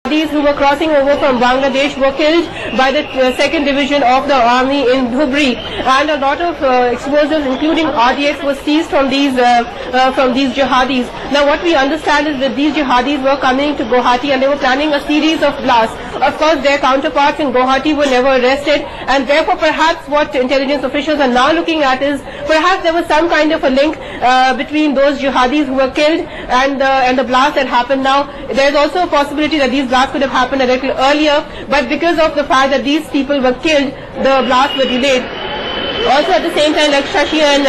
These who were crossing over from Bangladesh were killed by the 2nd Division of the Army in Dhubri, and a lot of explosives, including RDX, were seized from these jihadis. Now, what we understand is that these jihadis were coming to Guwahati and they were planning a series of blasts. Of course, their counterparts in Guwahati were never arrested, and therefore, perhaps what intelligence officials are now looking at is perhaps there was some kind of a link between those jihadis who were killed and the blast that happened now. There is also a possibility that these blasts could have happened a little earlier, but because of the fact that these people were killed, the blasts were delayed. Also at the same time, like Shashi and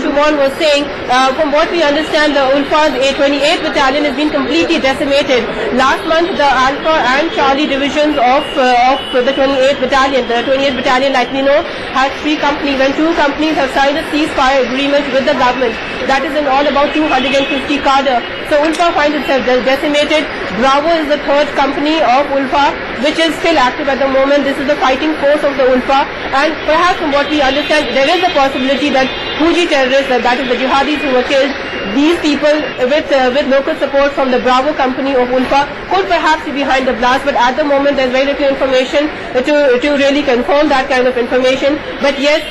Shumon was saying, from what we understand, the Ulfa's 28th battalion has been completely decimated. Last month, the Alpha and Charlie divisions of the 28th battalion, like we know, has 3 companies, and 2 companies have signed a ceasefire agreement with the government. That is in all about 250 cadre. So Ulfa finds itself decimated. Bravo is the 3rd company of Ulfa, which is still active at the moment. This is the fighting force of the Ulfa, and perhaps from what we understand, there is a possibility that Huji terrorists, that is the jihadis who were killed, these people with local support from the Bravo company of Ulfa could perhaps be behind the blast, but at the moment there is very little information to really confirm that kind of information. But yes,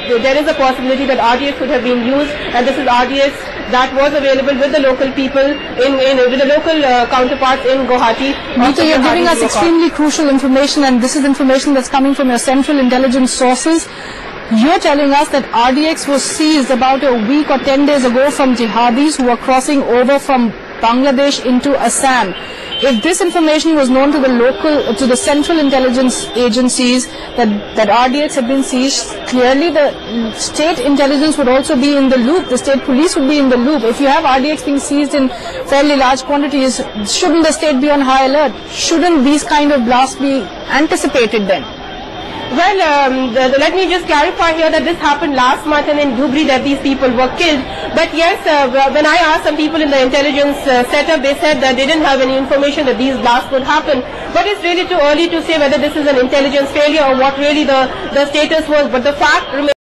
there is a possibility that RDX could have been used, and this is RDX that was available with the local people with the local counterparts in Guwahati. Nita, you're giving us extremely crucial information, and this is information that's coming from your central intelligence sources. You're telling us that RDX was seized about a week or 10 days ago from jihadis who were crossing over from Bangladesh into Assam. If this information was known to the central intelligence agencies that RDX had been seized, clearly the state intelligence would also be in the loop. The state police would be in the loop. If you have RDX being seized in fairly large quantities, shouldn't the state be on high alert? Shouldn't these kind of blasts be anticipated then? Well, let me just clarify here that this happened last month and in Dhubri that these people were killed. But yes, when I asked some people in the intelligence setup, they said that they didn't have any information that these blasts would happen. But it's really too early to say whether this is an intelligence failure or what really the status was. But the fact remains